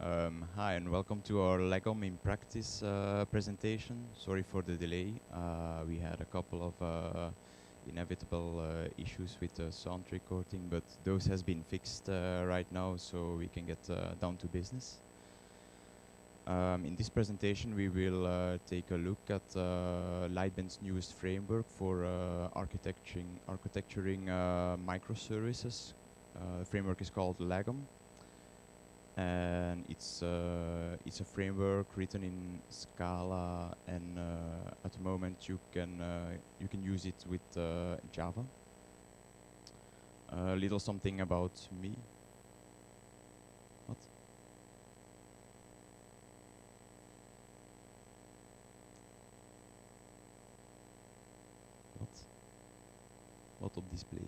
Hi and welcome to our Lagom in practice presentation. Sorry for the delay. We had a couple of inevitable issues with the sound recording, but those has been fixed right now, so we can get down to business. In this presentation, we will take a look at Lightbend's newest framework for architecturing microservices. The framework is called Lagom, and it's a framework written in Scala, and at the moment you can use it with Java. A little something about me. What? What? What op display?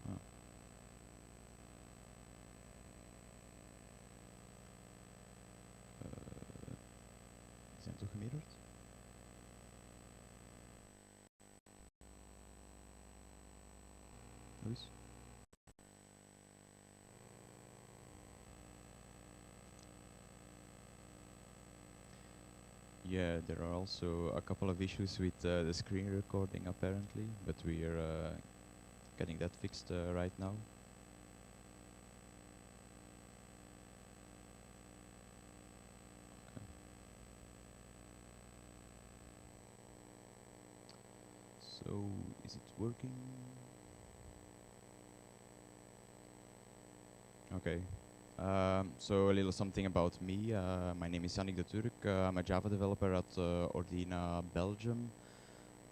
Ah. Zijn toch gemiddeld? Hoe is? Yeah, there are also a couple of issues with the screen recording apparently, but we are getting that fixed right now. So, is it working? Okay. So a little something about me. My name is Yannick de Turk. I'm a Java developer at Ordina, Belgium.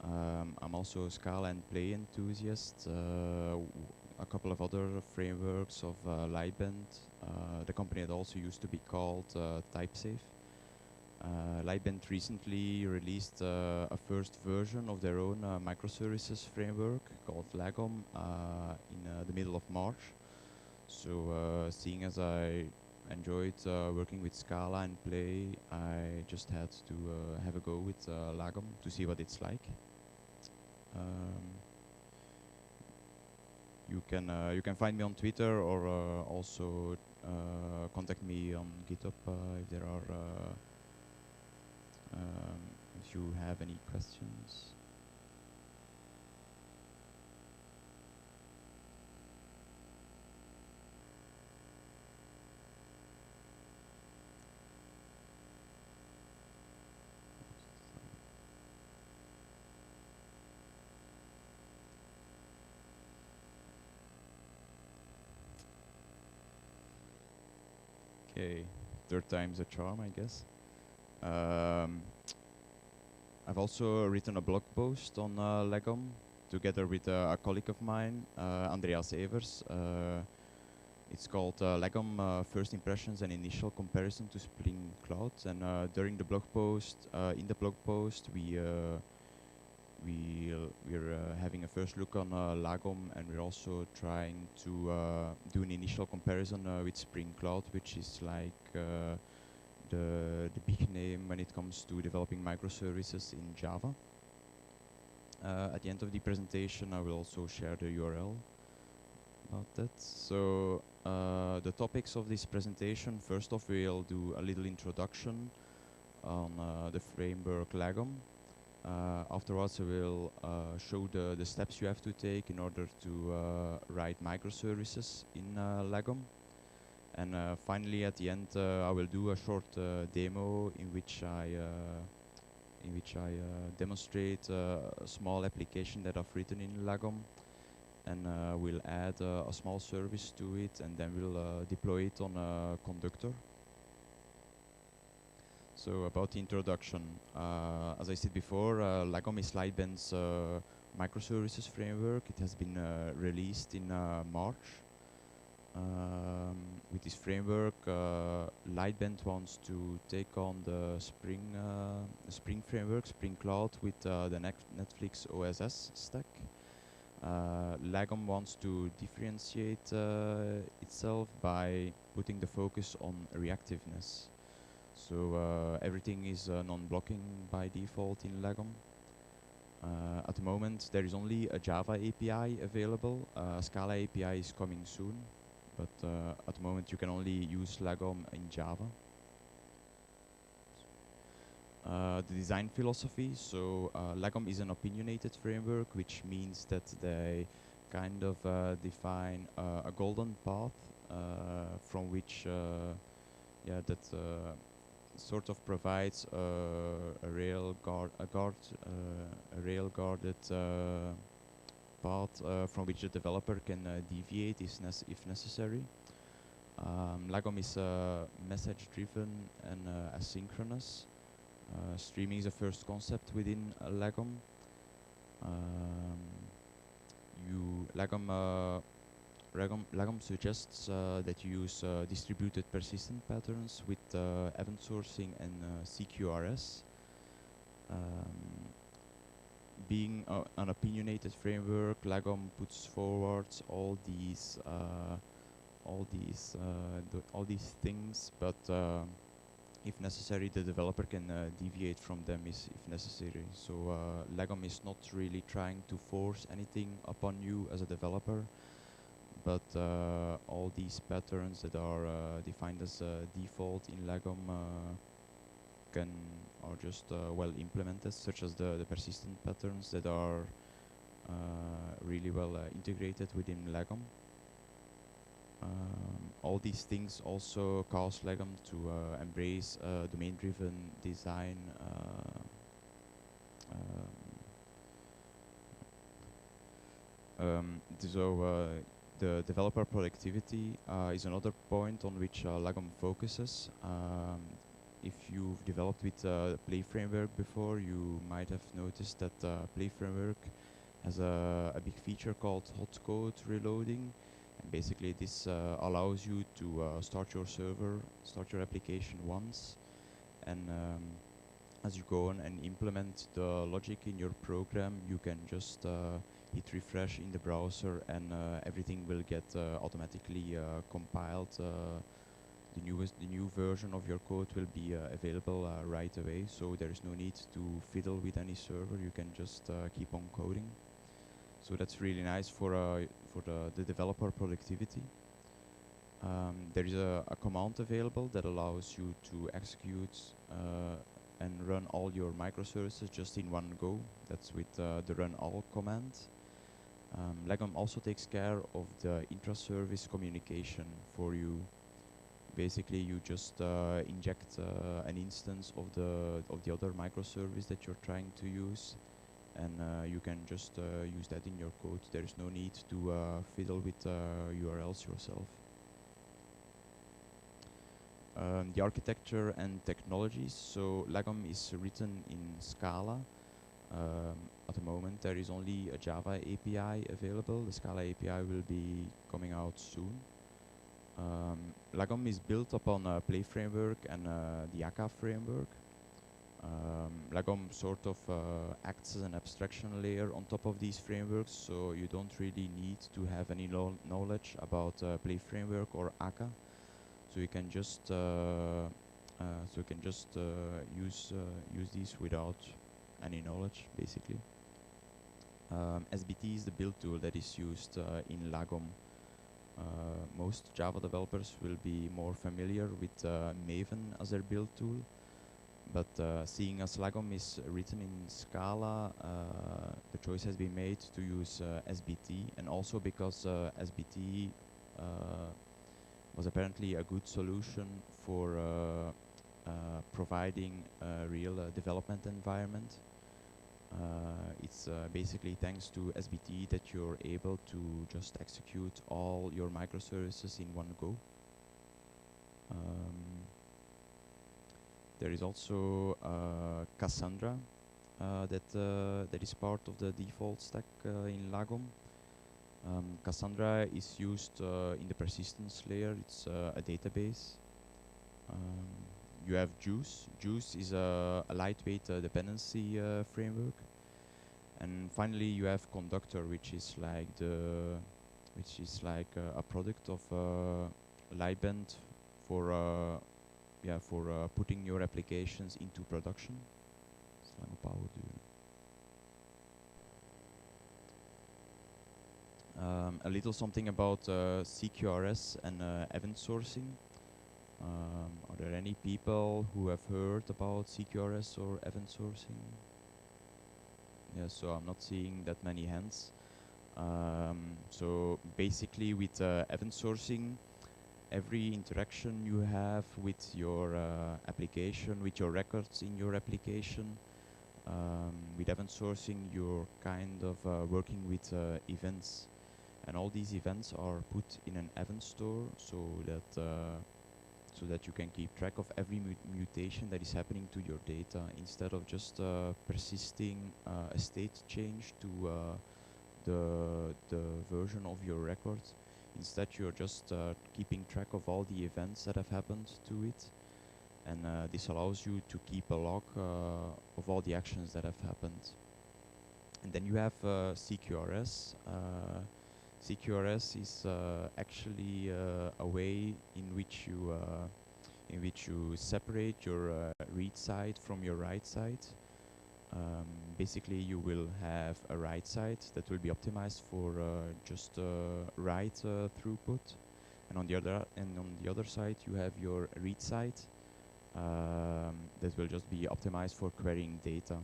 I'm also a Scala and Play enthusiast. A couple of other frameworks of Lightbend. The company that also used to be called Typesafe. Lightbend recently released a first version of their own microservices framework called Lagom in the middle of March. So seeing as I enjoyed working with Scala and Play, I just had to have a go with Lagom to see what it's like. You can find me on Twitter or also contact me on GitHub if there are if you have any questions. Okay, third time's a charm, I guess. I've also written a blog post on Lagom together with a colleague of mine, Andreas Evers. It's called Lagom First Impressions and Initial Comparison to Spring Cloud. And during the blog post, in the blog post, we're having a first look on Lagom, and we're also trying to do an initial comparison with Spring Cloud, which is like the big name when it comes to developing microservices in Java. At the end of the presentation, I will also share the URL about that. So the topics of this presentation, first off, we'll do a little introduction on the framework Lagom. Afterwards, I will show the steps you have to take in order to write microservices in Lagom. And finally, at the end, I will do a short demo in which I demonstrate a small application that I've written in Lagom, and we'll add a small service to it, and then we'll deploy it on Conductor. So about the introduction, as I said before, Lagom is Lightbend's microservices framework. It has been released in March. With this framework, Lightbend wants to take on the Spring framework, Spring Cloud, with the Netflix OSS stack. Lagom wants to differentiate itself by putting the focus on reactiveness. So everything is non-blocking by default in Lagom. At the moment, there is only a Java API available. Scala API is coming soon, but at the moment you can only use Lagom in Java. The design philosophy, so Lagom is an opinionated framework, which means that they kind of define a golden path from which that sort of provides a rail guarded path from which the developer can deviate if necessary. Lagom is message driven and asynchronous. Streaming is the first concept within Lagom. Lagom suggests that you use distributed persistent patterns with event sourcing and CQRS. Being an opinionated framework, Lagom puts forward all these things, but if necessary, the developer can deviate from them if necessary. So Lagom is not really trying to force anything upon you as a developer, but all these patterns that are defined as default in Lagom are just well implemented, such as the persistent patterns that are really well integrated within Lagom. All these things also cause Lagom to embrace domain-driven design. The developer productivity is another point on which Lagom focuses. If you've developed with Play Framework before, you might have noticed that Play Framework has a big feature called hot code reloading. And basically this allows you to start your application once, and as you go on and implement the logic in your program, you can just hit refresh in the browser, and everything will get automatically compiled. The new version of your code will be available right away, so there is no need to fiddle with any server. You can just keep on coding. So that's really nice for the developer productivity. There is a command available that allows you to execute and run all your microservices just in one go. That's with the run all command. Lagom also takes care of the intra-service communication for you. Basically, you just inject an instance of the other microservice that you're trying to use, and you can just use that in your code. There is no need to fiddle with URLs yourself. The architecture and technologies. So Lagom is written in Scala. At the moment, there is only a Java API available. The Scala API will be coming out soon. Lagom is built upon a Play framework and the Akka framework. Lagom sort of acts as an abstraction layer on top of these frameworks, so you don't really need to have any knowledge about Play framework or Akka. So you can just use these without any knowledge, basically. SBT is the build tool that is used in Lagom. Most Java developers will be more familiar with Maven as their build tool, but seeing as Lagom is written in Scala, the choice has been made to use SBT, and also because SBT was apparently a good solution for providing a real development environment. It's basically thanks to SBT that you're able to just execute all your microservices in one go. There is also Cassandra that is part of the default stack in Lagom. Cassandra is used in the persistence layer. It's a database. You have Juice. Juice is a lightweight dependency framework. And finally, you have Conductor, which is like a product of Lightbend for putting your applications into production. A little something about CQRS and event sourcing. Are there any people who have heard about CQRS or event sourcing? Yeah, so I'm not seeing that many hands. So basically with event sourcing, every interaction you have with your application, with your records in your application, with event sourcing, you're kind of working with events. And all these events are put in an event store so that you can keep track of every mutation that is happening to your data instead of just persisting a state change to the version of your record. Instead, you're just keeping track of all the events that have happened to it, and this allows you to keep a log of all the actions that have happened. And then you have CQRS. CQRS is actually a way in which you separate your read side from your write side. Basically, you will have a write side that will be optimized for just write throughput, and on the other side, you have your read side that will just be optimized for querying data.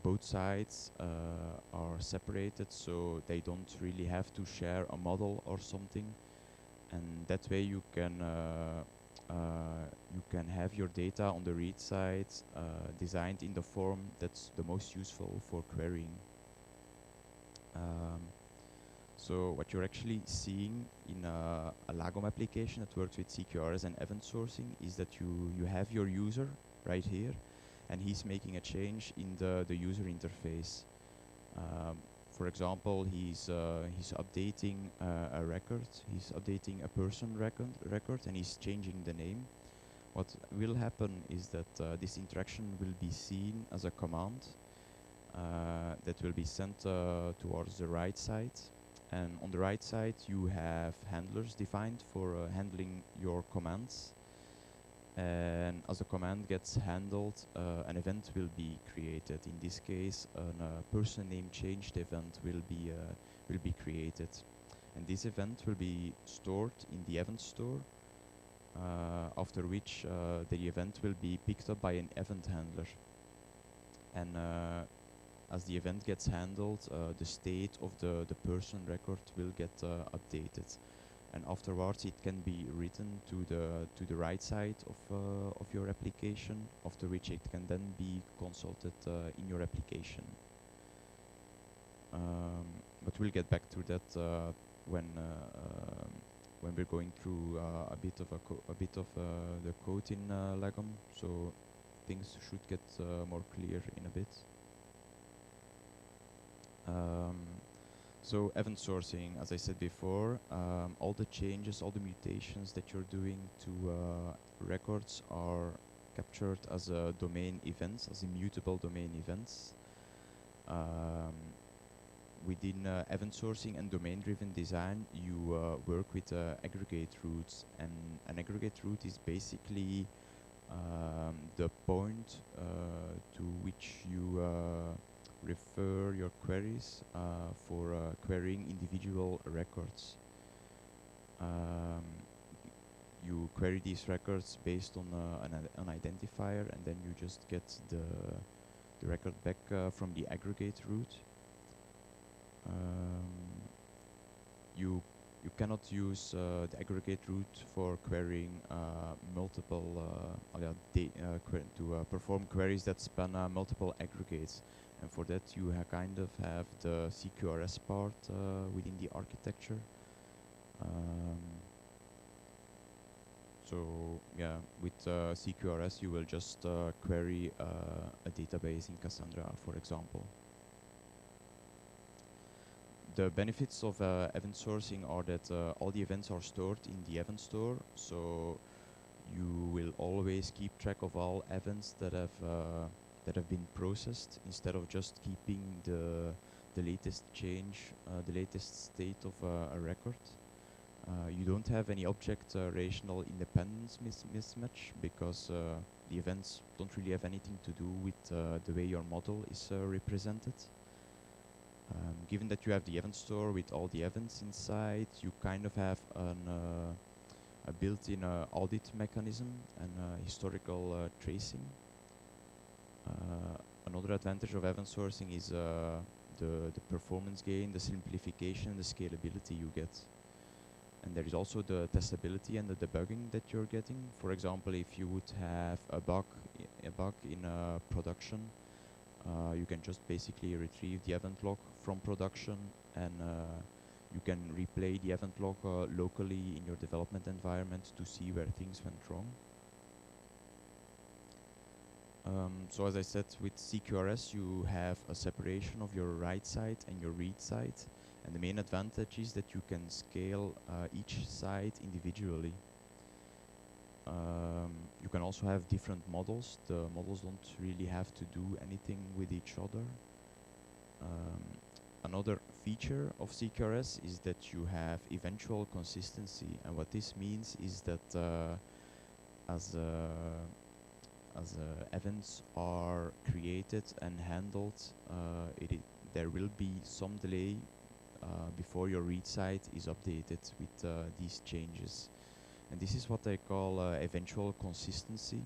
Both sides are separated, so they don't really have to share a model or something, and that way you can have your data on the read side designed in the form that's the most useful for querying. So what you're actually seeing in a Lagom application that works with CQRS and event sourcing is that you have your user right here, and he's making a change in the user interface. For example, he's updating a record, he's updating a person record, and he's changing the name. What will happen is that this interaction will be seen as a command that will be sent towards the right side. And on the right side, you have handlers defined for handling your commands. And as a command gets handled, an event will be created. In this case, a person name changed event will be created, and this event will be stored in the event store. After which the event will be picked up by an event handler, and as the event gets handled, the state of the person record will get updated. And afterwards it can be written to the right side of your application, after which it can then be consulted in your application. But we'll get back to that when we're going through a bit of the code in Lagom, so things should get more clear in a bit. So event sourcing, as I said before, all the changes, all the mutations that you're doing to records are captured as domain events, as immutable domain events. Within event sourcing and domain-driven design, you work with aggregate routes, and an aggregate route is basically the point to which you refer your queries for querying individual records. You query these records based on an identifier, and then you just get the record back from the aggregate route. You cannot use the aggregate route for querying multiple to perform queries that span multiple aggregates. And for that, you kind of have the CQRS part within the architecture. So yeah, with CQRS, you will just query a database in Cassandra, for example. The benefits of event sourcing are that all the events are stored in the event store, so you will always keep track of all events that have been processed, instead of just keeping the latest change, the latest state of a record. You don't have any object relational independence mismatch, because the events don't really have anything to do with the way your model is represented. Given that you have the event store with all the events inside, you kind of have a built-in audit mechanism and historical tracing. Another advantage of event sourcing is the performance gain, the simplification, the scalability you get. And there is also the testability and the debugging that you're getting. For example, if you would have a bug in production, you can just basically retrieve the event log from production, and you can replay the event log locally in your development environment to see where things went wrong. So as I said, with CQRS you have a separation of your write side and your read side, and the main advantage is that you can scale each side individually. You can also have different models. The models don't really have to do anything with each other. Another feature of CQRS is that you have eventual consistency, and what this means is that as events are created and handled, there will be some delay before your read side is updated with these changes. And this is what I call eventual consistency.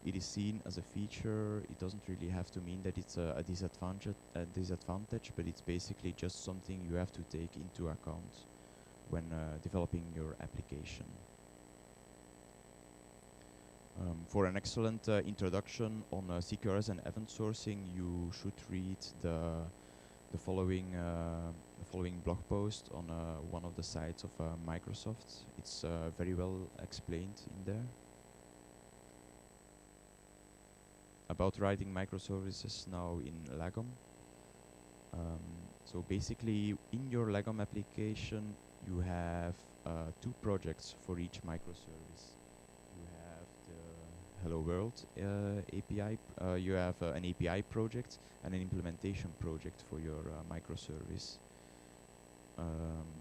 It is seen as a feature. It doesn't really have to mean that it's a disadvantage, but it's basically just something you have to take into account when developing your application. For an excellent introduction on CQRS and event sourcing, you should read the following blog post on one of the sites of Microsoft. It's very well explained in there. About writing microservices now in Lagom. So basically, in your Lagom application, you have 2 projects for each microservice. You have the Hello World API. You have an API project and an implementation project for your microservice.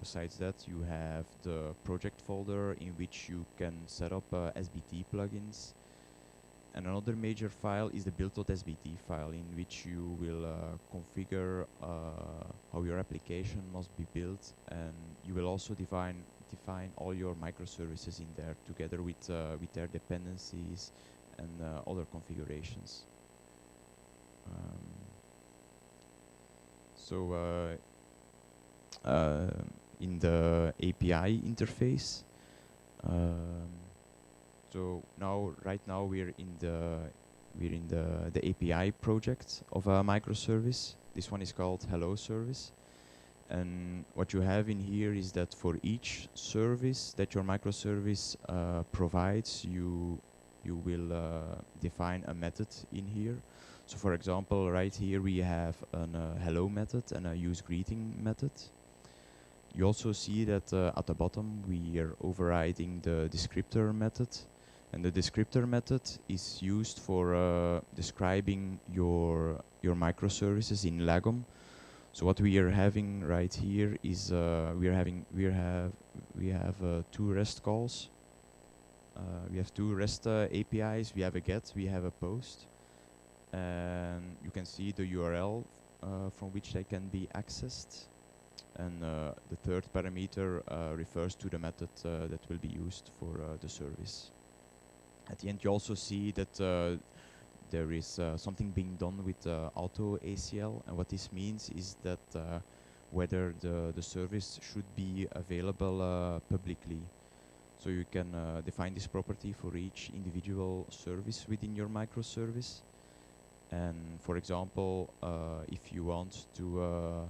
Besides that, you have the project folder in which you can set up SBT plugins. And another major file is the build.sbt file, in which you will configure how your application must be built, and you will also define all your microservices in there, together with their dependencies and other configurations. In the API interface, so right now we're in the API project of a microservice. This one is called Hello Service, and what you have in here is that for each service that your microservice provides, you will define a method in here. So for example, right here we have an hello method and a use greeting method. You also see that at the bottom we are overriding the descriptor method, and the descriptor method is used for describing your microservices in Lagom. So what we are having right here is we have 2 REST calls. We have 2 REST APIs. We have a GET, we have a POST, and you can see the URL from which they can be accessed. And the third parameter refers to the method that will be used for the service. At the end, you also see that there is something being done with auto ACL, and what this means is that whether the service should be available publicly. So you can define this property for each individual service within your microservice. And for example, if you want to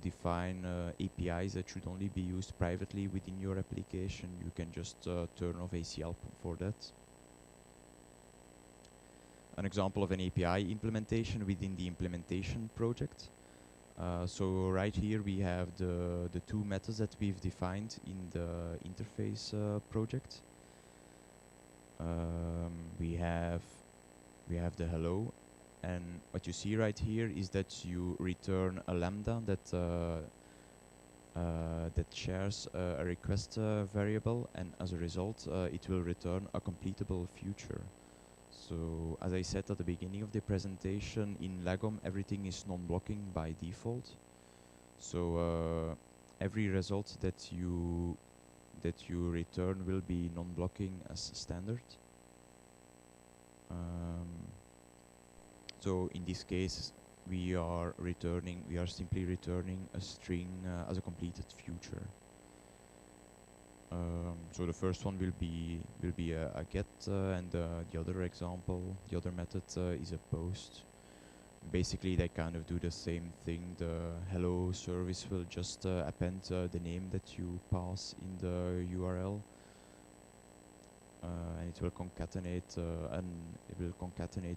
define APIs that should only be used privately within your application, you can just turn off ACL for that. An example of an API implementation within the implementation project. So right here we have the 2 methods that we've defined in the interface project. We have the hello, and what you see right here is that you return a lambda that shares a request variable, and as a result it will return a completable future. So as I said at the beginning of the presentation, in Lagom everything is non-blocking by default. So every result that you return will be non-blocking as standard. So in this case, we are simply returning a string as a completed future. So the first one will be a get, and the other example, the other method is a post. Basically, they kind of do the same thing. The hello service will just append the name that you pass in the URL, and it will concatenate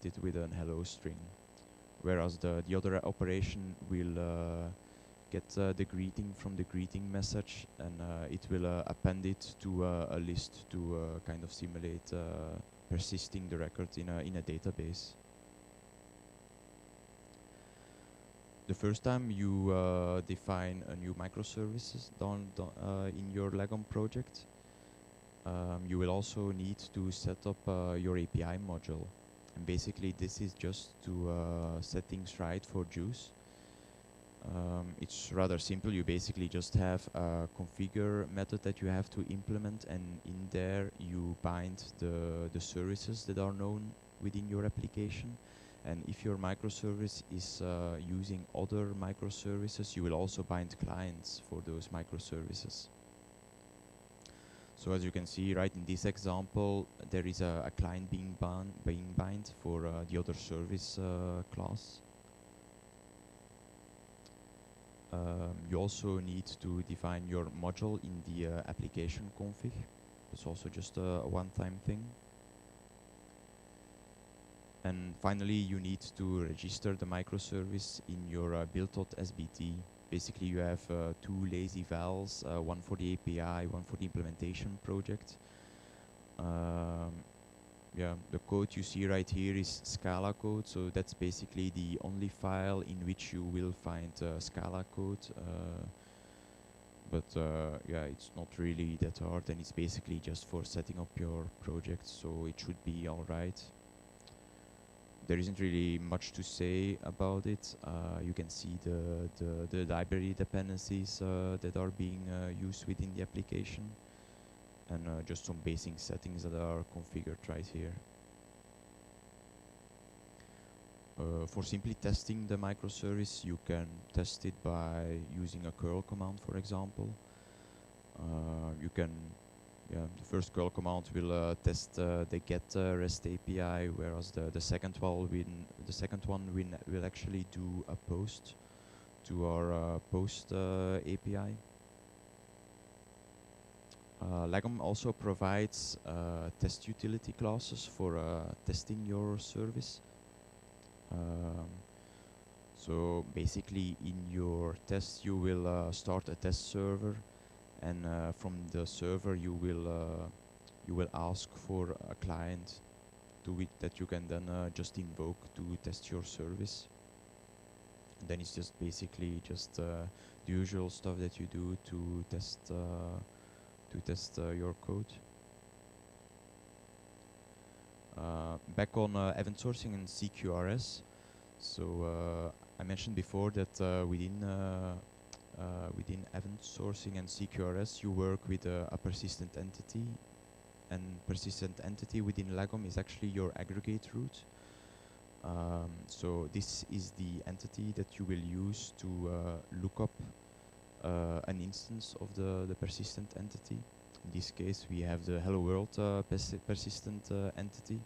it with an hello string. Whereas the other operation will get the greeting from the greeting message, and it will append it to a list to kind of simulate persisting the record in a database. The first time you define a new microservices in your Lagom project, you will also need to set up your API module. And basically this is just to set things right for Juice. It's rather simple. You basically just have a configure method that you have to implement, and in there you bind the services that are known within your application. And if your microservice is using other microservices, you will also bind clients for those microservices. So as you can see, right in this example, there is a client being bind for the other service class. You also need to define your module in the application config. It's also just a one-time thing. And finally, you need to register the microservice in your build.sbt. Basically, you have two lazy vals, one for the API, one for the implementation project. Yeah, the code you see right here is Scala code, so that's basically the only file in which you will find Scala code. But yeah, it's not really that hard, and it's basically just for setting up your project, so it should be alright. There isn't really much to say about it. You can see the library dependencies that are being used within the application, and just some basic settings that are configured right here. For simply testing the microservice, you can test it by using a curl command, for example. The first curl command will test the get REST API, whereas the second one will actually do a post to our post API. Lagom also provides test utility classes for testing your service. So basically, in your test, you will start a test server, and from the server you will ask for a client that you can then just invoke to test your service. Then it's just basically just the usual stuff that you do to test your code. Back on event sourcing and CQRS. So I mentioned before that within event sourcing and CQRS, you work with a persistent entity, and persistent entity within Lagom is actually your aggregate root. So this is the entity that you will use to look up an instance of the persistent entity. In this case, we have the hello world persistent entity.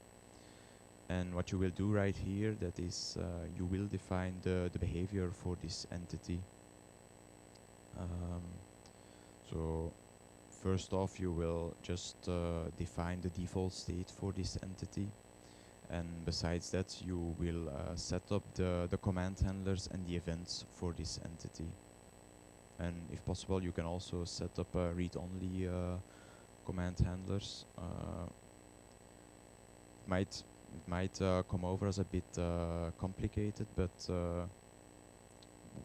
And what you will do right here, that is, you will define the behavior for this entity. So first off, you will just define the default state for this entity. And besides that, you will set up the command handlers and the events for this entity. And if possible, you can also set up read-only command handlers. It might come over as a bit complicated, but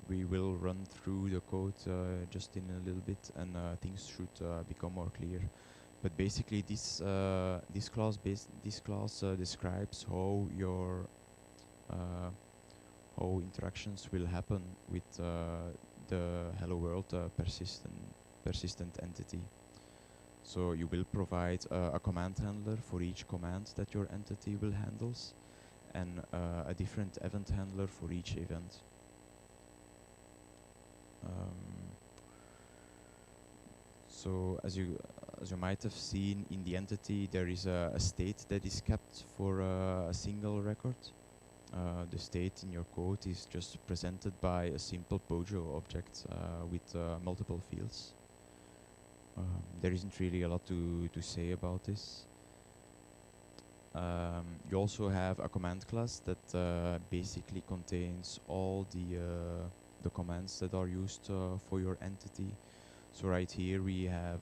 we will run through the code just in a little bit, and things should become more clear. but basically this class describes uh, how interactions will happen with the hello world persistent entity. So you will provide a command handler for each command that your entity will handles, and a different event handler for each event. So as you might have seen in the entity, there is a state that is kept for a single record. The state in your code is just presented by a simple Pojo object with multiple fields. There isn't really a lot to say about this. You also have a command class that basically contains all the commands that are used for your entity. So right here we have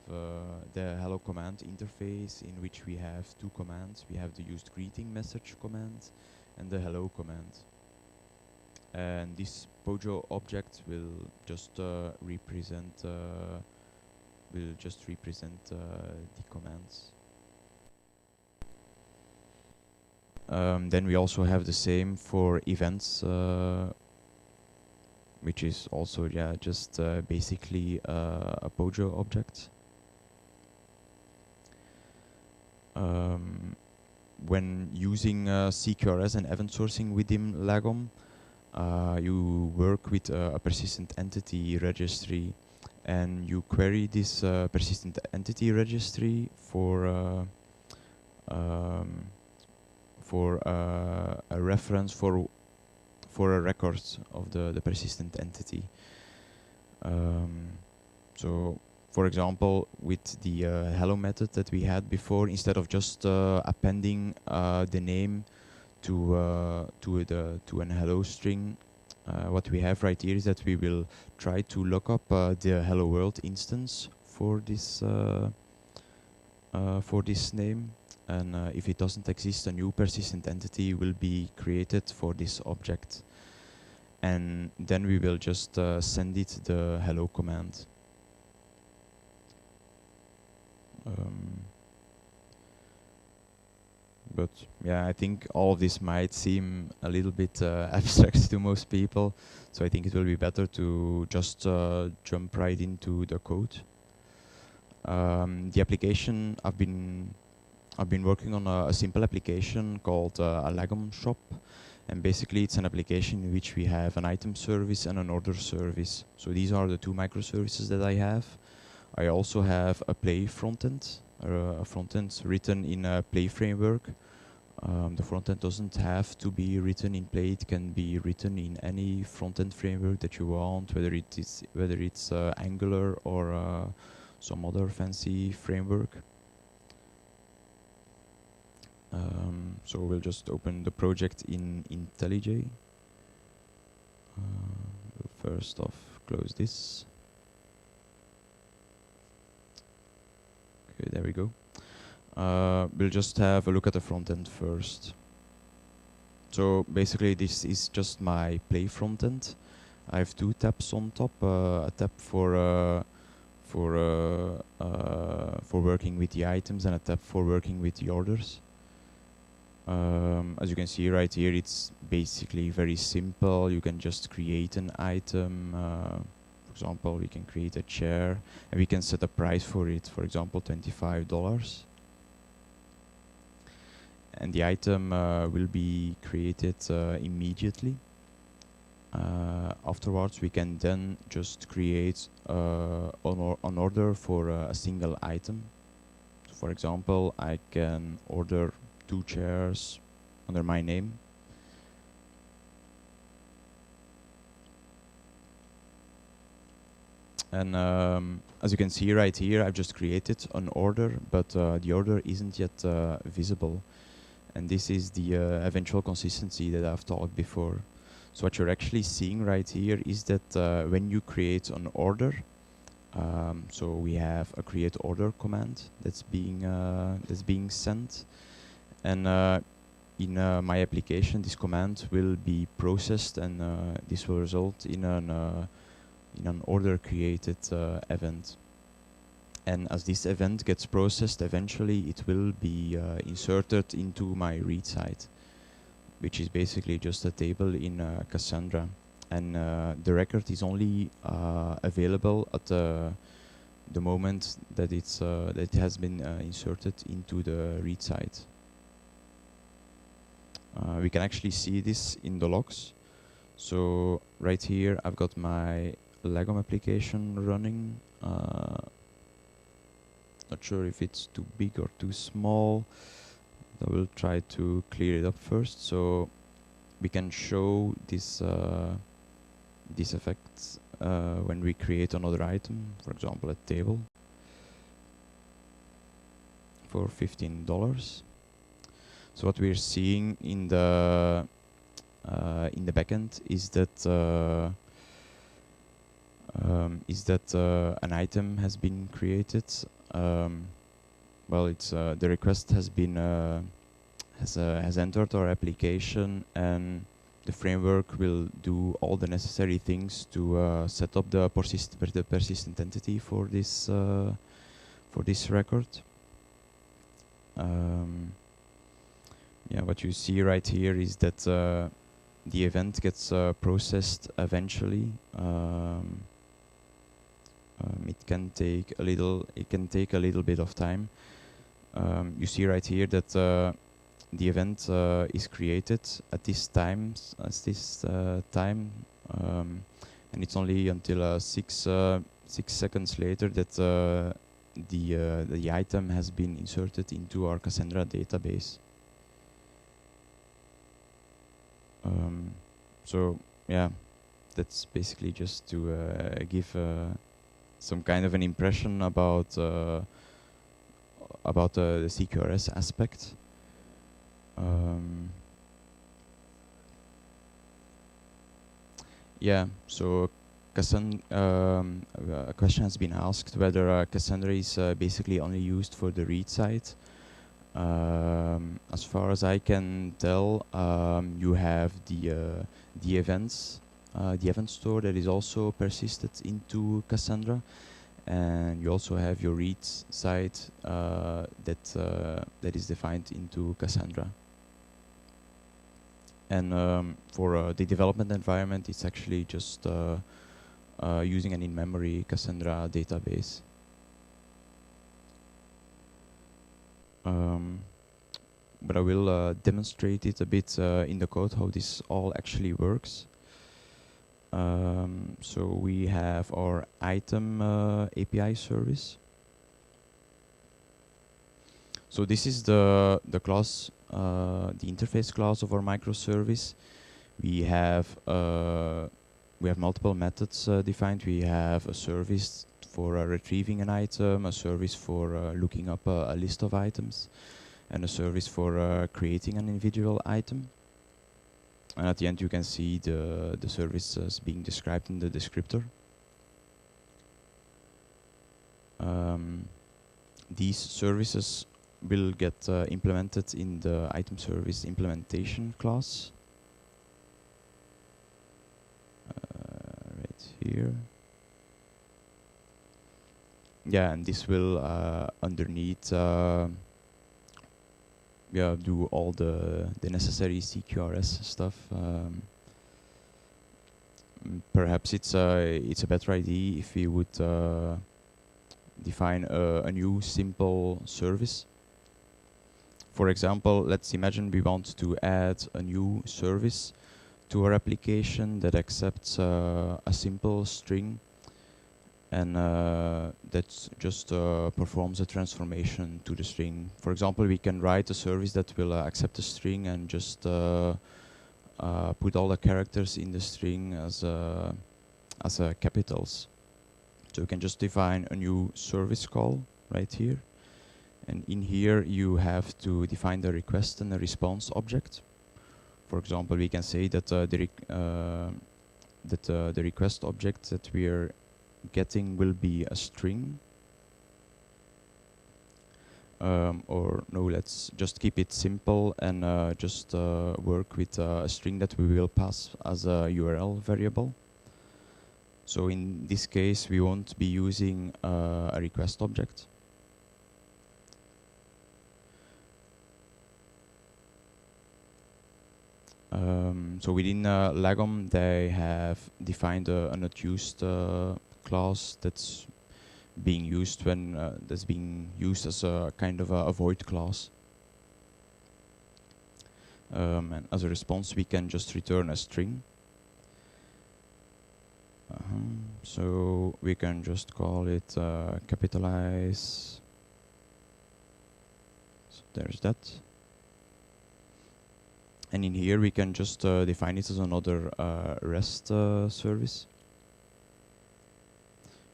the hello command interface, in which we have two commands. We have the used greeting message command and the hello command. And this Pojo object will just represent the commands. Then we also have the same for events, which is also just basically a Pojo object. When using CQRS and event sourcing within Lagom, you work with a persistent entity registry, and you query this persistent entity registry for a reference for a record of the persistent entity. So, for example, with the hello method that we had before, instead of just appending the name to an hello string, what we have right here is that we will try to look up the hello world instance for this name, and if it doesn't exist, a new persistent entity will be created for this object, and then we will just send it the hello command. But yeah, I think all of this might seem a little bit abstract to most people, so I think it will be better to just jump right into the code. The application, I've been working on a simple application called a Lagom shop, and basically it's an application in which we have an item service and an order service. So these are the two microservices that I have. I also have a Play frontend, a frontend written in a Play framework. The frontend doesn't have to be written in Play; it can be written in any frontend framework that you want, whether it's Angular or some other fancy framework. So we'll just open the project in IntelliJ. First off, close this. Okay, there we go. We'll just have a look at the front end first. So basically this is just my Play frontend. I have two tabs on top, a tab for working with the items and a tab for working with the orders. As you can see right here, it's basically very simple. You can just create an item. For example, we can create a chair, and we can set a price for it, for example, $25. And the item will be created immediately. Afterwards, we can then just create an order for a single item. So for example, I can order 2 chairs under my name. And as you can see right here, I've just created an order, but the order isn't yet visible. And this is the eventual consistency that I've talked before. So what you're actually seeing right here is that when you create an order, so we have a create order command that's being sent, and in my application, this command will be processed, and this will result in an order created event. And as this event gets processed, eventually it will be inserted into my read site, which is basically just a table in Cassandra. And the record is only available at the moment that that it has been inserted into the read site. We can actually see this in the logs. So right here, I've got my Lagom application running. Not sure if it's too big or too small. I will try to clear it up first. So we can show this effect when we create another item, for example, a table for $15. So what we're seeing in the backend is that an item has been created. Well, it's the request has been has entered our application, and the framework will do all the necessary things to set up the persistent entity for this record. Yeah, what you see right here is that the event gets processed eventually. It can take a little bit of time. You see right here that the event is created at this time, and it's only until 6 seconds later that the item has been inserted into our Cassandra database. So yeah, that's basically just to give some kind of an impression about the CQRS aspect. Yeah, so a question has been asked whether Cassandra is basically only used for the read side. As far as I can tell, you have the events, the event store that is also persisted into Cassandra, and you also have your read site that is defined into Cassandra. And for the development environment, it's actually just using an in-memory Cassandra database. But I will demonstrate it a bit in the code how this all actually works. So we have our item API service. So this is the class, the interface class of our microservice. We have multiple methods defined. We have a service for retrieving an item, a service for looking up a list of items, and a service for creating an individual item. And at the end, you can see the services being described in the descriptor. These services will get implemented in the item service implementation class. Right here. Yeah, and this will underneath do all the necessary CQRS stuff. Perhaps it's a better idea if we would define a new simple service. For example, let's imagine we want to add a new service to our application that accepts a simple string, and that just performs a transformation to the string. For example, we can write a service that will accept a string and just put all the characters in the string as capitals. So we can just define a new service call right here. And in here, you have to define the request and the response object. For example, we can say that the request object that we are getting will be a string. Or no, let's just keep it simple and just work with a string that we will pass as a URL variable. So in this case, we won't be using a request object. So within Lagom, they have defined a not used class that's being used when that's being used as a kind of a void class. And as a response, we can just return a string. So we can just call it capitalize. So there's that. And in here we can just define it as another REST service.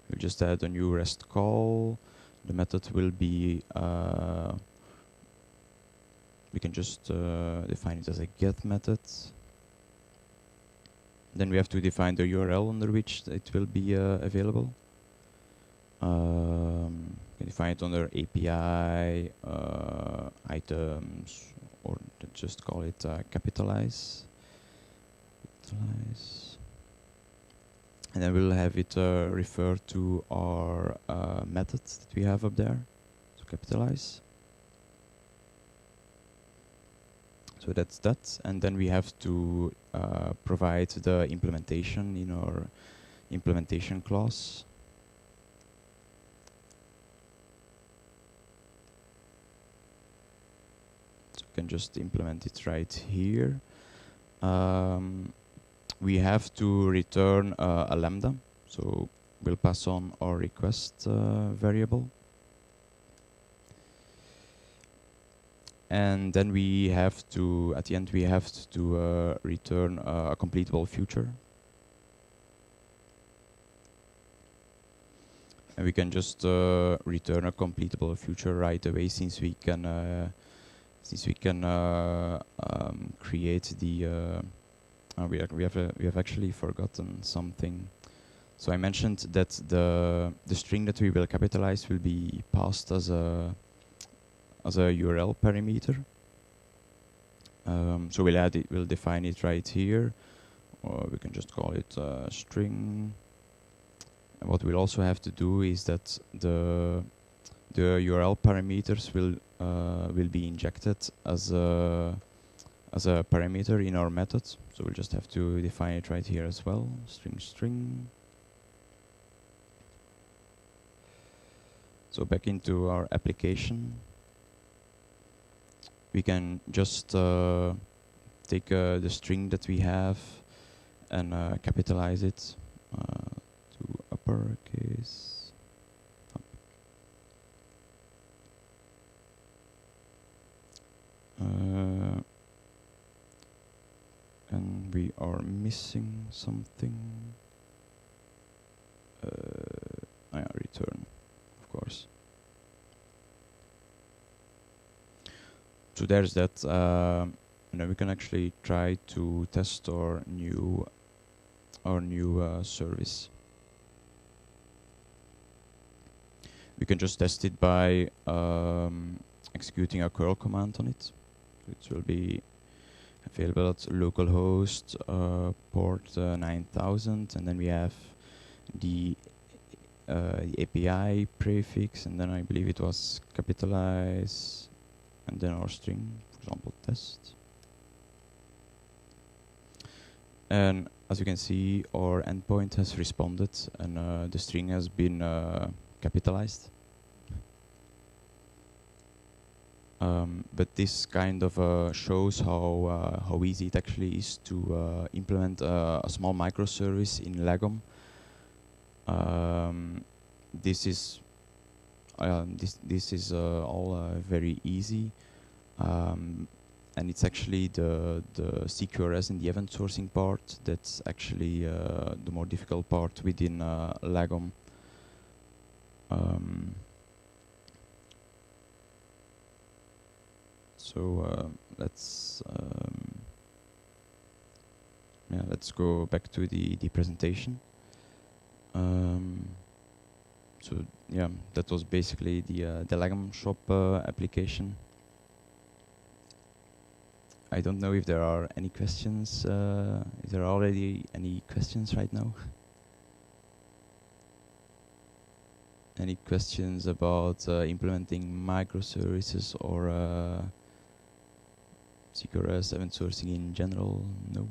We'll just add a new REST call. The method will be, we can just define it as a get method. Then we have to define the URL under which it will be available. We define it under API, items, or just call it capitalize. And then we'll have it refer to our methods that we have up there. So capitalize. So that's that. And then we have to provide the implementation in our implementation class. So we can just implement it right here. We have to return a lambda. So we'll pass on our request variable. And then we have to, at the end, we have to return a completable future. And we can just return a completable future right away, since we can create the. We have actually forgotten something. So I mentioned that the string that we will capitalize will be passed as a URL parameter. So we'll add it, we'll define it right here, or we can just call it string. And what we'll also have to do is that the URL parameters will be injected as a parameter in our method. So we'll just have to define it right here as well. String. So back into our application, we can just take the string that we have and capitalize it to uppercase. And we are missing something. Return, of course. So there's that. And then we can actually try to test our new service. We can just test it by executing a curl command on it. It will be available at localhost port 9000, and then we have the API prefix, and then I believe it was capitalize, and then our string, for example, test. And as you can see, our endpoint has responded, and the string has been capitalized. But this kind of shows how easy it actually is to implement a small microservice in Lagom. This is all very easy, and it's actually the CQRS and the event sourcing part that's actually the more difficult part within Lagom. So let's go back to the presentation. So yeah, that was basically the Lagom shop application. I don't know if there are any questions. Is there already any questions right now? Any questions about implementing microservices or CQRS event sourcing in general? No.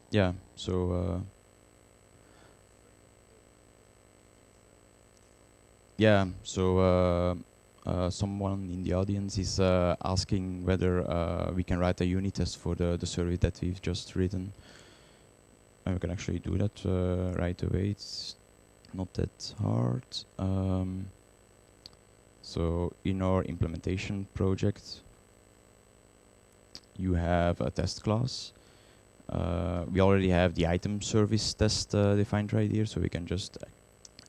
Yeah. So yeah. So someone in the audience is asking whether we can write a unit test for the survey that we've just written. And we can actually do that right away. It's not that hard. So in our implementation project, you have a test class. We already have the item service test defined right here, so we can just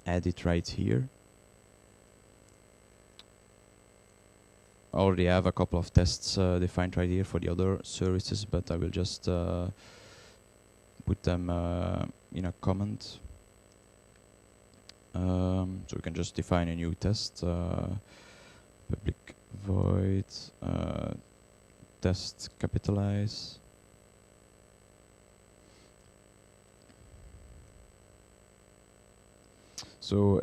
add it right here. I already have a couple of tests defined right here for the other services, but I will just put them in a comment. So we can just define a new test, public void, test capitalize. So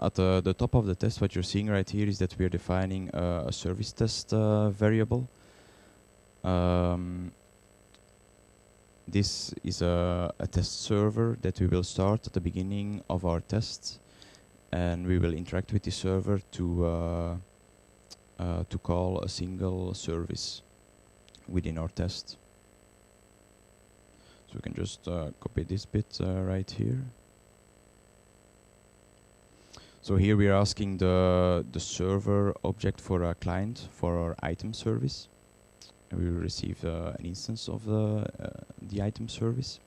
at the top of the test, what you're seeing right here is that we're defining a service test variable. This is a test server that we will start at the beginning of our test, and we will interact with the server to call a single service within our test. So we can just copy this bit right here. So here we are asking the server object for a client for our item service. And we will receive an instance of the item service.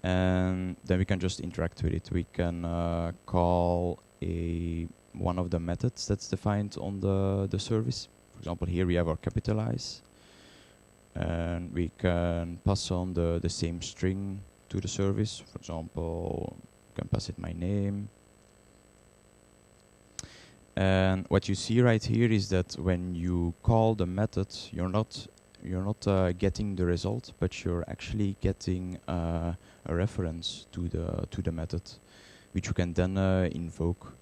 And then we can just interact with it. We can call one of the methods that's defined on the service. For example, here we have our capitalize. And we can pass on the same string to the service. For example, you can pass it my name. And what you see right here is that when you call the method, you're not getting the result, but you're actually getting a reference to the method, which you can then invoke.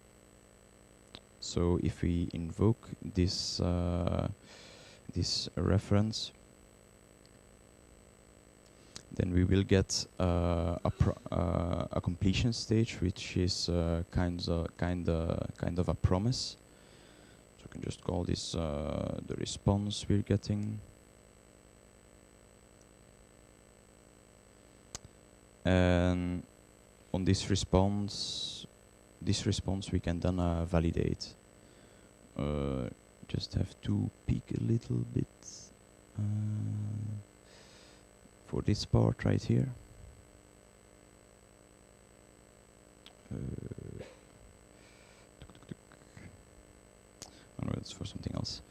So if we invoke this reference, then we will get a completion stage, which is kind of a promise. So we can just call this the response we're getting. And on this response we can then validate. Just have to peek a little bit. For this part right here. Oh no, that's for something else.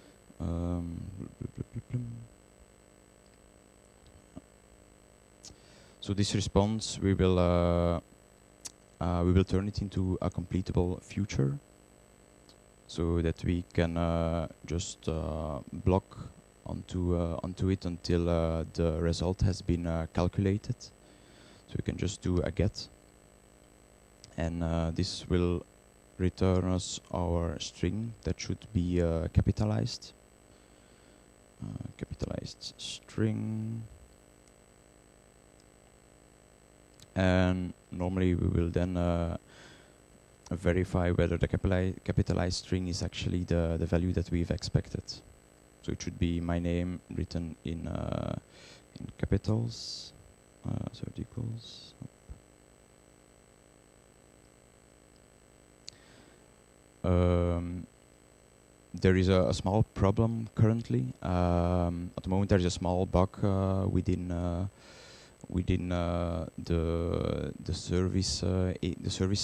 So this response, we will turn it into a completable future, so that we can just block onto it until the result has been calculated. So we can just do a get, and this will return us our string that should be capitalized. Capitalized string. And normally we will then verify whether the capitalized string is actually the value that we've expected. So it should be my name written in capitals. So it equals. There is a small problem currently. At the moment, there is a small bug within the service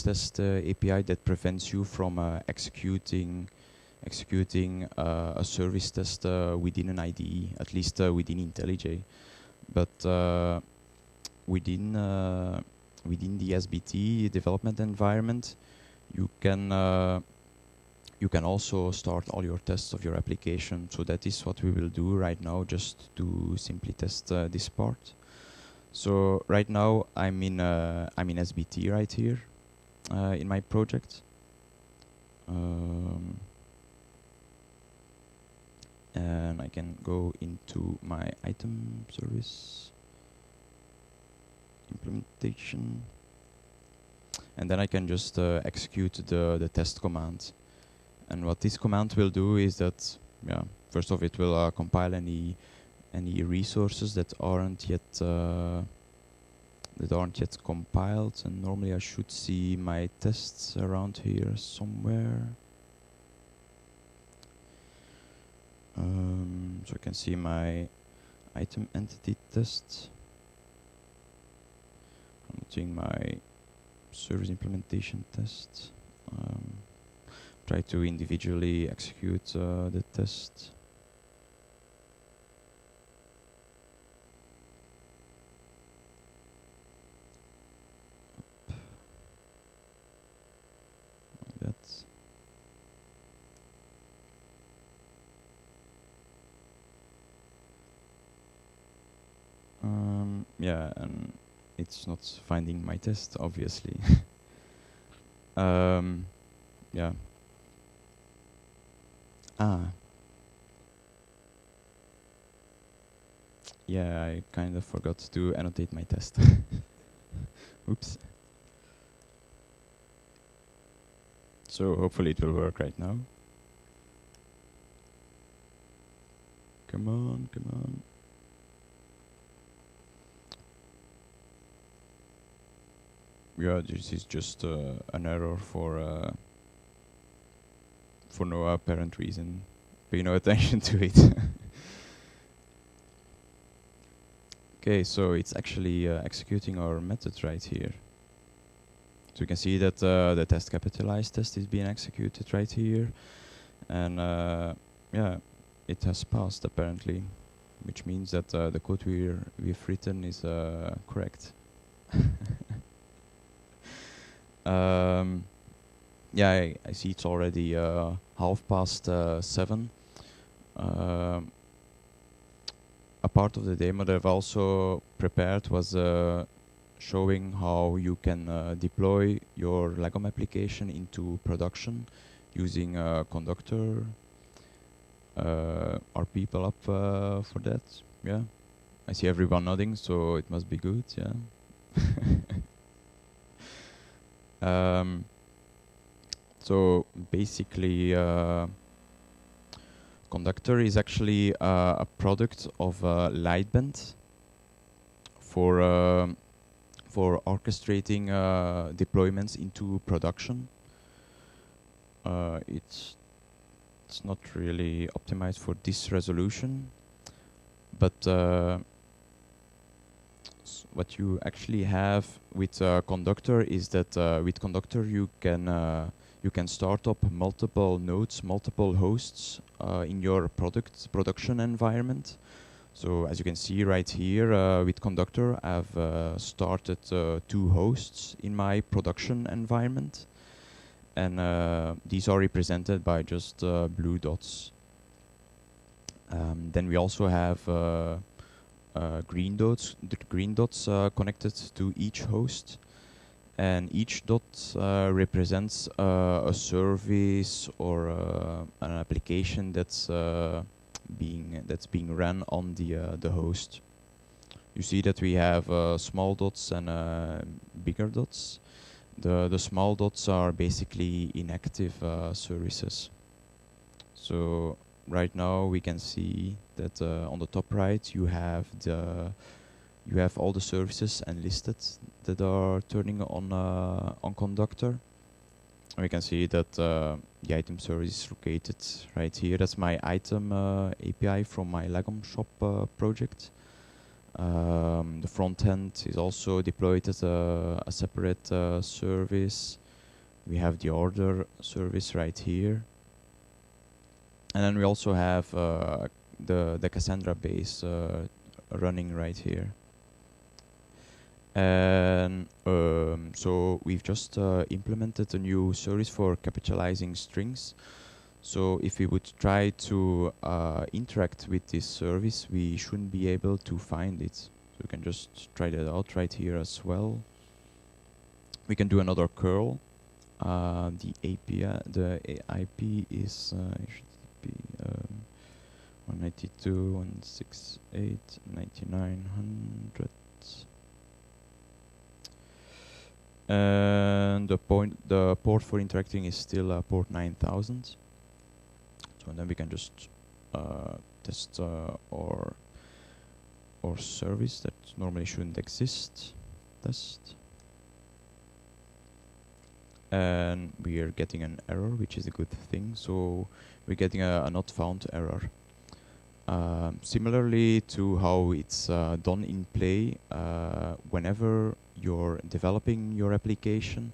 test API that prevents you from executing a service test within an IDE, at least within IntelliJ. But within the SBT development environment, you can also start all your tests of your application. So that is what we will do right now, just to simply test this part. So right now I'm in SBT right here in my project. And I can go into my item service implementation, and then I can just execute the test command. And what this command will do is that, yeah, first off, it will compile any resources that aren't yet compiled. And normally I should see my tests around here somewhere. So I can see my item entity test. I'm doing my service implementation test. Try to individually execute the test. Like that. Yeah, and it's not finding my test, obviously. Yeah. Yeah, I kind of forgot to annotate my test. Oops. So hopefully it will work right now. Come on, come on. Yeah, this is just an error for no apparent reason. Pay no attention to it. Okay, so it's actually executing our method right here. So you can see that the test capitalized test is being executed right here. And yeah, it has passed apparently, which means that the code we've written is correct. Yeah, I see it's already 7:30. A part of the demo that I've also prepared was showing how you can deploy your Lagom application into production using Conductor. Are people up for that? Yeah. I see everyone nodding, so it must be good, yeah. So basically, Conductor is actually a product of Lightbend for orchestrating deployments into production. It's not really optimized for this resolution, but what you actually have with Conductor is that with Conductor you can start up multiple nodes, multiple hosts in your production environment. So as you can see right here with Conductor, I've started 2 hosts in my production environment, and these are represented by just blue dots. Then we also have green dots connected to each host, and each dot represents a service or an application that's being run on the host. You see that we have small dots and bigger dots. The small dots are basically inactive services. So right now we can see that on the top right you have all the services enlisted that are turning on Conductor. And we can see that the item service is located right here. That's my item API from my Lagom shop project. The Frontend is also deployed as a separate service. We have the order service right here. And then we also have the Cassandra base running right here. And so we've just implemented a new service for capitalizing strings. So if we would try to interact with this service, we shouldn't be able to find it. So we can just try that out right here as well. We can do another curl. The API, the IP is HTTP 192.168.9900. And the port for interacting is still port 9000. So then we can just test our service that normally shouldn't exist. Test. And we are getting an error, which is a good thing. So we're getting a not found error. Similarly to how it's done in play, whenever you're developing your application,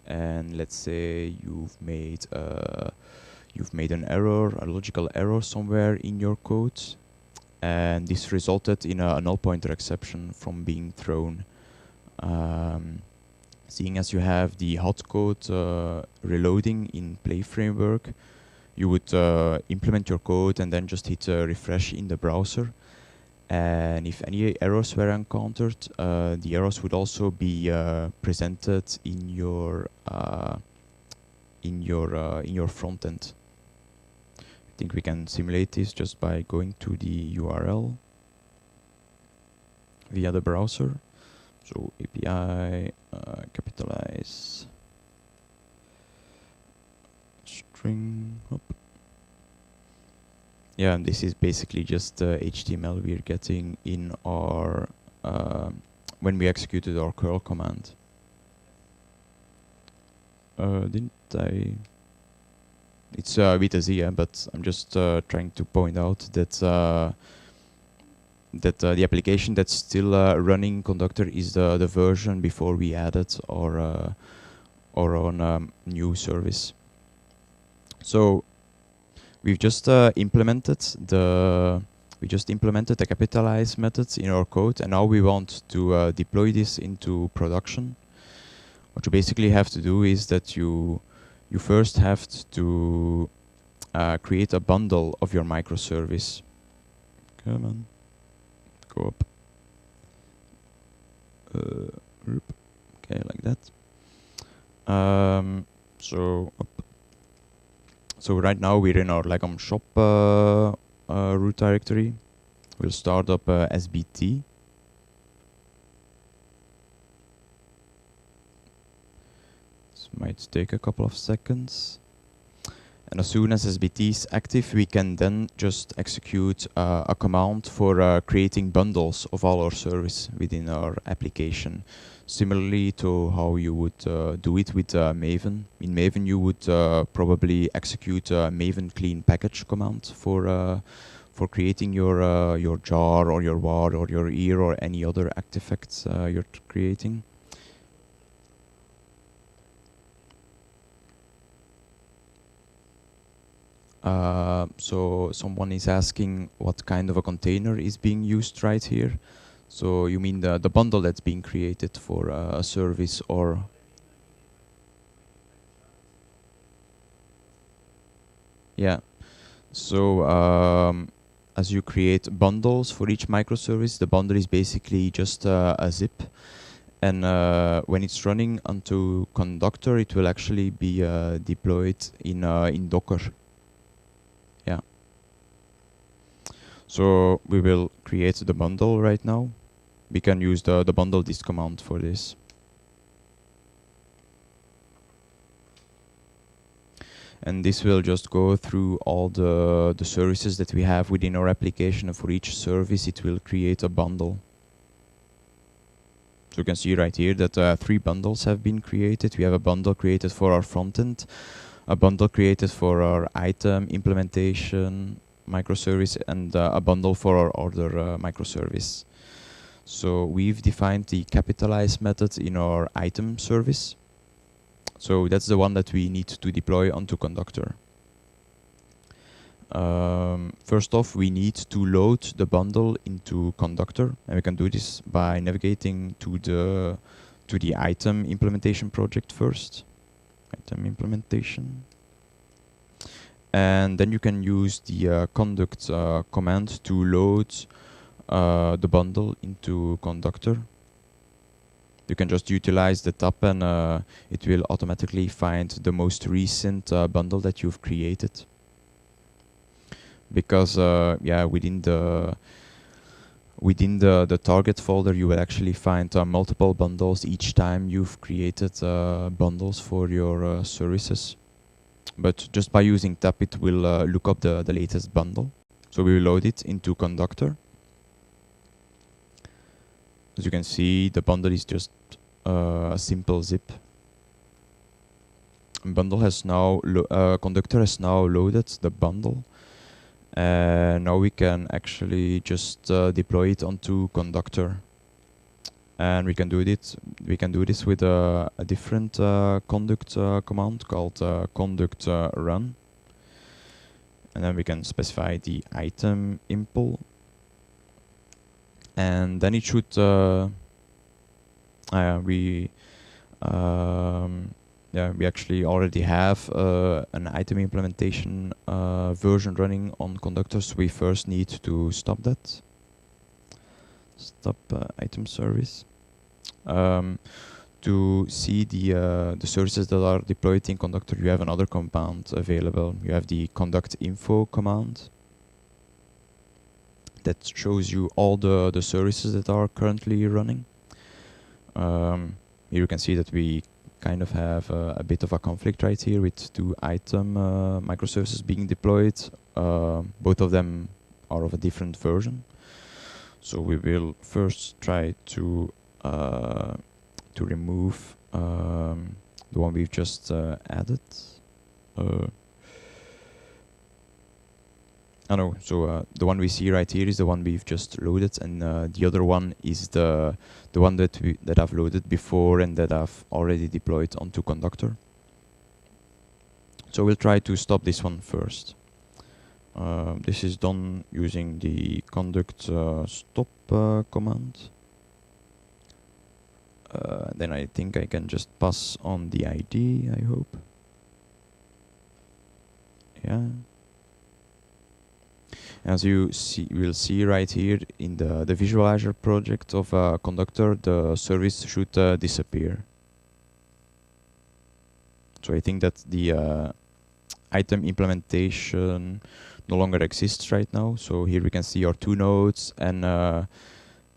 and let's say you've made an error, a logical error somewhere in your code, and this resulted in a null pointer exception from being thrown. Seeing as you have the hot code reloading in Play framework, you would implement your code and then just hit refresh in the browser. And if any errors were encountered, the errors would also be presented in your front end. I think we can simulate this just by going to the URL via the browser. So API capitalize string. Yeah, and this is basically just HTML we're getting in our when we executed our curl command. Didn't I? It's with a Z, yeah, but I'm just trying to point out that the application that's still running Conductor is the version before we added our own new service. So we've just implemented the capitalize methods in our code, and now we want to deploy this into production. What you basically have to do is that you first have to create a bundle of your microservice. Come on, go up. Okay, like that. So right now we're in our Lagom shop root directory. We'll start up SBT. This might take a couple of seconds. And as soon as SBT is active, we can then just execute a command for creating bundles of all our service within our application. Similarly to how you would do it with Maven. In Maven, you would probably execute a Maven clean package command for creating your jar or your var or your ear or any other artifacts you're creating. So someone is asking what kind of a container is being used right here. So you mean the bundle that's being created for a service or... Yeah. So as you create bundles for each microservice, the bundle is basically just a zip. And when it's running onto Conductor, it will actually be deployed in Docker. Yeah. So we will create the bundle right now. We can use the bundle dist command for this. And this will just go through all the services that we have within our application, and for each service it will create a bundle. So you can see right here that 3 bundles have been created. We have a bundle created for our frontend, a bundle created for our item implementation microservice, and a bundle for our order microservice. So we've defined the capitalize method in our item service. So that's the one that we need to deploy onto Conductor. First off, we need to load the bundle into Conductor, and we can do this by navigating to the item implementation project first. Item implementation. And then you can use the conduct command to load the bundle into Conductor, you can just utilize the tab and it will automatically find the most recent bundle that you've created. Because yeah, within the target folder, you will actually find multiple bundles each time you've created bundles for your services. But just by using tab, it will look up the latest bundle. So we will load it into Conductor. As you can see, the bundle is just a simple zip. Bundle has now Conductor has now loaded the bundle. Now we can actually just deploy it onto Conductor, and we can do this. We can do this with a different conduct command called conduct run, and then we can specify the item impl, and then it should. We actually already have an item implementation version running on Conductor, so we first need to stop that. Stop item service. To see the services that are deployed in Conductor, you have another command available. You have the conduct info command that shows you all the services that are currently running. Here you can see that we kind of have a bit of a conflict right here with two item microservices being deployed. Both of them are of a different version. So we will first try to remove the one we've just added. The one we see right here is the one we've just loaded, and the other one is the one that I've loaded before and that I've already deployed onto Conductor. So we'll try to stop this one first. This is done using the conduct stop command. Then I think I can just pass on the ID, I hope. Yeah. As you will see right here in the visualizer project of Conductor, the service should disappear. So I think that the item implementation no longer exists right now. So here we can see our two nodes, and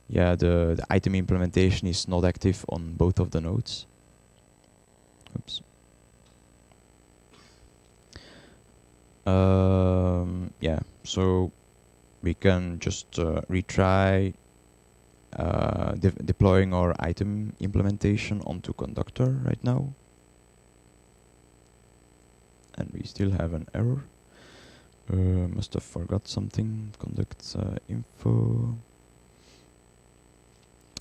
yeah, the item implementation is not active on both of the nodes. Oops. Yeah, so we can just retry deploying our item implementation onto Conductor right now. And we still have an error. Must have forgot something. Conduct info.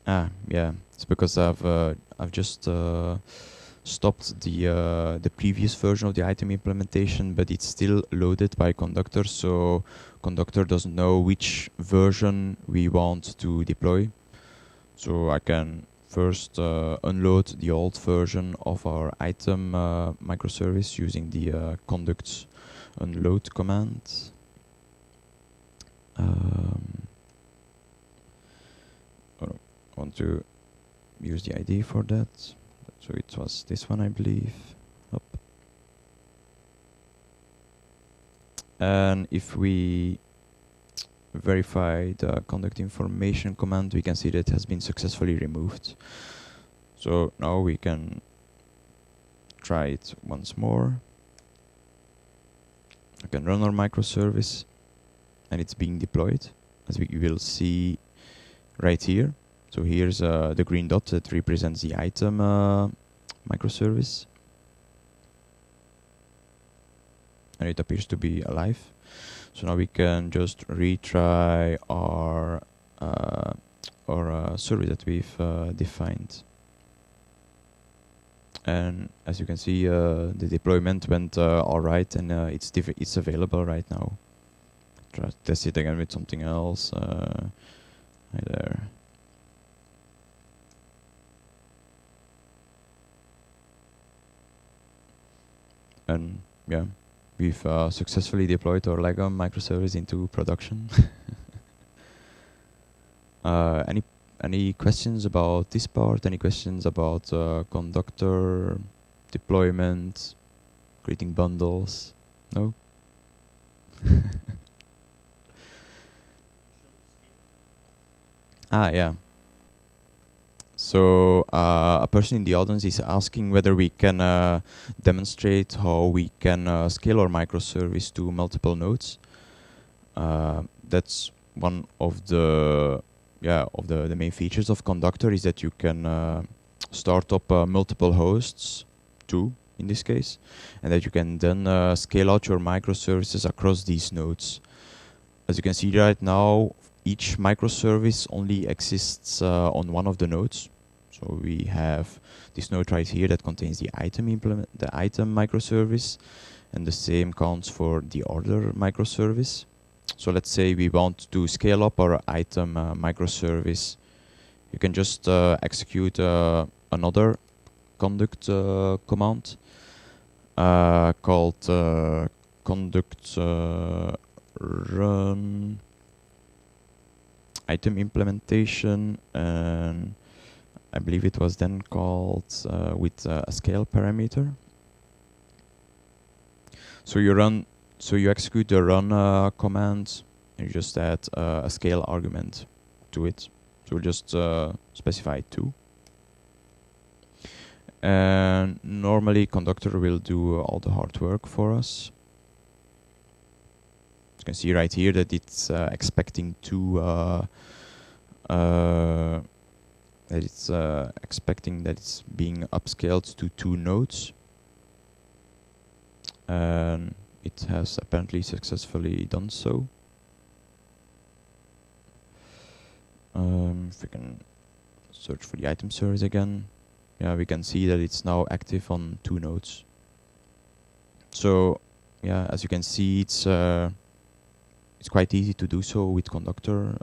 Yeah, it's because I've just stopped the previous version of the item implementation, but it's still loaded by Conductor, so Conductor doesn't know which version we want to deploy. So I can first unload the old version of our item microservice using the conduct unload command. I want to use the ID for that. So it was this one, I believe. Up. And if we verify the conduct information command, we can see that it has been successfully removed. So now we can try it once more. I can run our microservice, and it's being deployed, as we will see right here. So here's the green dot that represents the item microservice, and it appears to be alive. So now we can just retry our service that we've defined. And as you can see, the deployment went all right, and it's available right now. Try to test it again with something else. Hi there. And yeah, we've successfully deployed our Lagom microservice into production. Any questions about this part? Any questions about Conductor, deployment, creating bundles? No? Yeah. So a person in the audience is asking whether we can demonstrate how we can scale our microservice to multiple nodes. That's one of the the main features of Conductor is that you can start up multiple hosts, two in this case, and that you can then scale out your microservices across these nodes. As you can see right now, each microservice only exists on one of the nodes. So we have this node right here that contains the item microservice, and the same counts for the order microservice. So let's say we want to scale up our item microservice. You can just execute another conduct command called conduct run item implementation, and I believe it was then called with a scale parameter. So you execute the run command, and you just add a scale argument to it. So we'll just specify 2. And normally Conductor will do all the hard work for us. You can see right here that it's expecting expecting that it's being upscaled to 2 nodes. And it has apparently successfully done so. If we can search for the item service again, yeah, we can see that it's now active on 2 nodes. So yeah, as you can see, it's quite easy to do so with Conductor.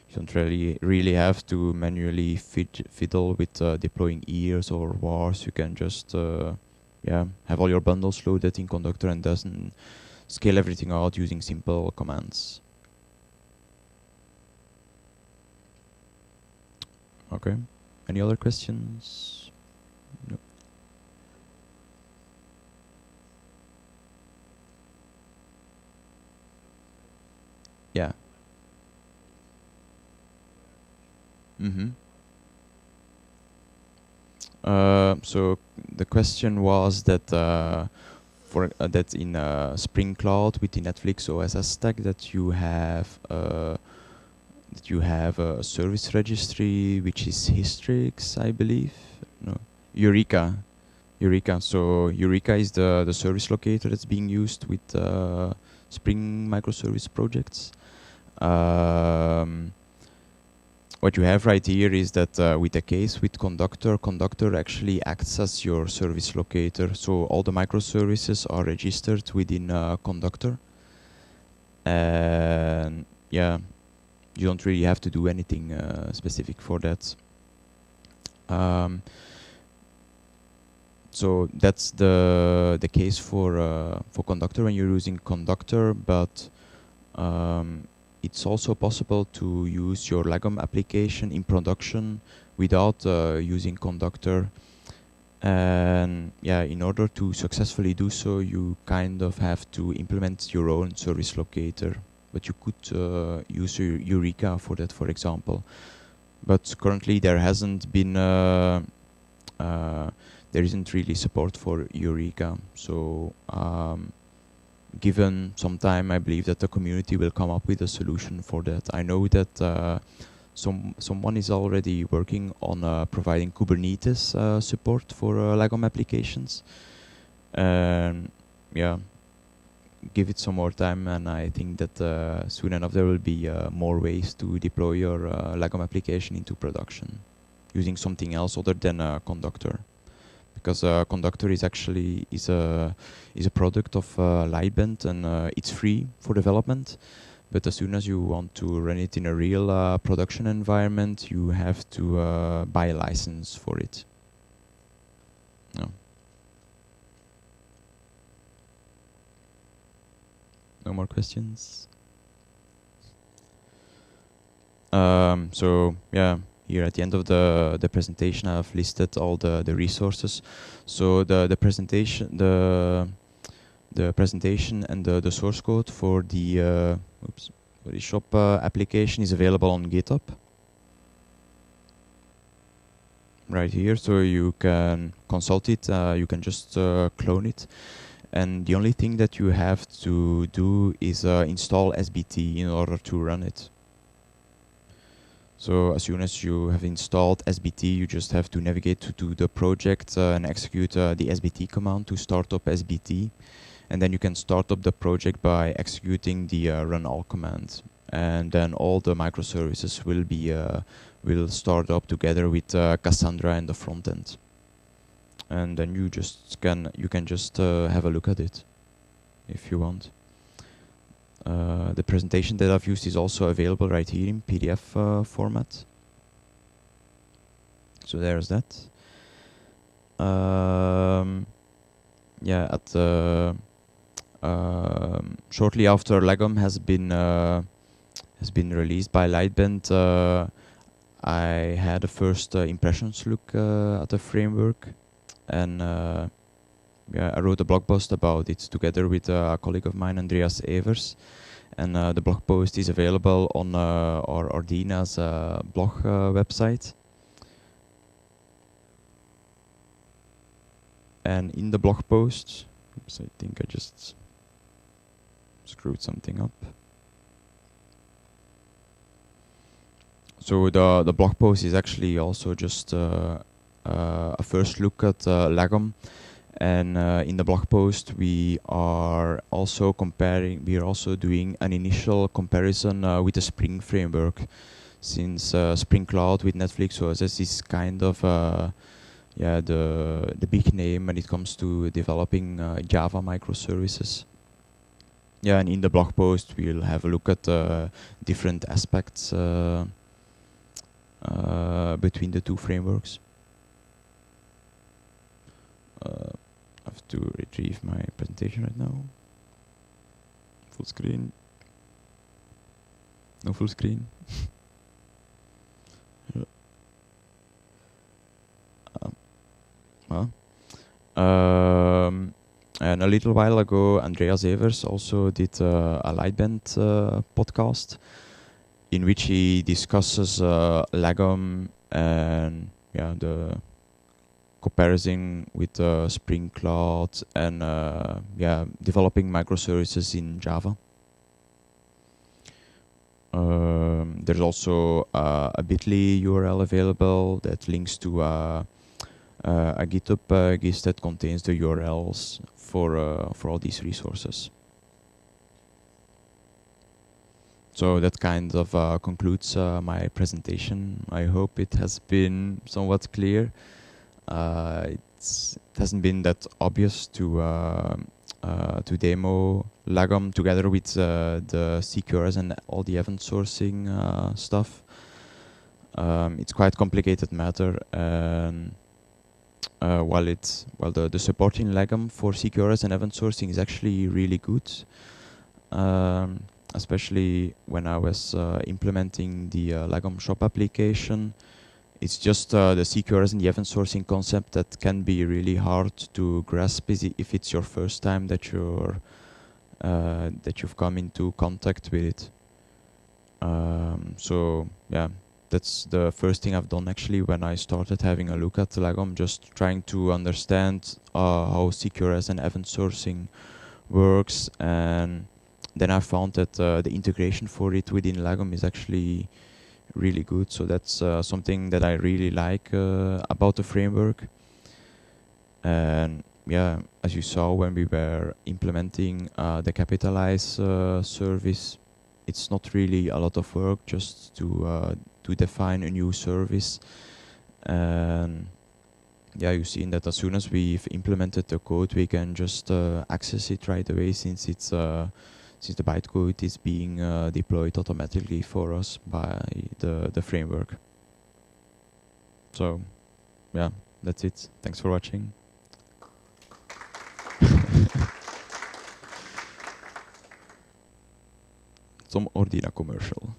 You don't really have to manually fiddle with deploying ears or vars. You can just have all your bundles loaded in Conductor and doesn't scale everything out using simple commands. Okay. Any other questions? No. Yeah. Mm-hmm. So the question was that that in Spring Cloud with the Netflix OSS stack that you have a service registry which is Hystrix, I believe. No, Eureka. So Eureka is the service locator that's being used with Spring microservice projects. What you have right here is that with the case with Conductor actually acts as your service locator. So all the microservices are registered within Conductor. And yeah, you don't really have to do anything specific for that. So that's the case for Conductor when you're using Conductor, but it's also possible to use your Lagom application in production without using Conductor. And yeah, in order to successfully do so, you kind of have to implement your own service locator. But you could use Eureka for that, for example. But currently there hasn't been there isn't really support for Eureka. So given some time, I believe that the community will come up with a solution for that. I know that someone is already working on providing Kubernetes support for Lagom applications. And yeah, give it some more time, and I think that soon enough there will be more ways to deploy your Lagom application into production using something else other than Conductor. Because Conductor is actually is a product of Lightbend, and it's free for development. But as soon as you want to run it in a real production environment, you have to buy a license for it. No. No more questions? So yeah, here at the end of the presentation, I've listed all the resources. So the presentation and the source code for the for the shop application is available on GitHub. Right here, so you can consult it. You can just clone it. And the only thing that you have to do is install SBT in order to run it. So as soon as you have installed SBT, you just have to navigate to the project and execute the SBT command to start up SBT. And then you can start up the project by executing the run all command. And then all the microservices will start up together with Cassandra and the front end. And then you can just have a look at it if you want. The presentation that I've used is also available right here in PDF format. So there's that. Yeah, shortly after Lagom has been released by Lightbend, I had a first impressions look at the framework, and yeah, I wrote a blog post about it together with a colleague of mine, Andreas Evers. And the blog post is available on our Ordina's blog website. And in the blog post, oops, I think I just screwed something up. So the blog post is actually also just a first look at Lagom. And in the blog post, we are also doing an initial comparison with the Spring framework, since Spring Cloud with Netflix OSS is kind of yeah, the big name when it comes to developing Java microservices. Yeah, and in the blog post, we'll have a look at different aspects between the two frameworks. I have to retrieve my presentation right now. Full screen. No full screen. And a little while ago, Andreas Evers also did a Lightbend podcast in which he discusses Lagom and yeah, the comparison with Spring Cloud and yeah, developing microservices in Java. There's also a bit.ly URL available that links to a GitHub gist that contains the URLs for all these resources. So that kind of concludes my presentation. I hope it has been somewhat clear. It hasn't been that obvious to demo Lagom together with the CQRS and all the event sourcing stuff. It's quite complicated matter, and while the support in Lagom for CQRS and event sourcing is actually really good, especially when I was implementing the Lagom shop application. It's just the CQRS and the event sourcing concept that can be really hard to grasp if it's your first time that you've come into contact with it. So yeah, that's the first thing I've done actually when I started having a look at Lagom, just trying to understand how CQRS and event sourcing works, and then I found that the integration for it within Lagom is actually really good. So that's something that I really like about the framework. And yeah, as you saw when we were implementing the capitalize service, it's not really a lot of work just to define a new service. And yeah, you've seen that as soon as we've implemented the code, we can just access it right away, since it's since the bytecode is being deployed automatically for us by the framework. So yeah, that's it. Thanks for watching. Some Ordina commercial.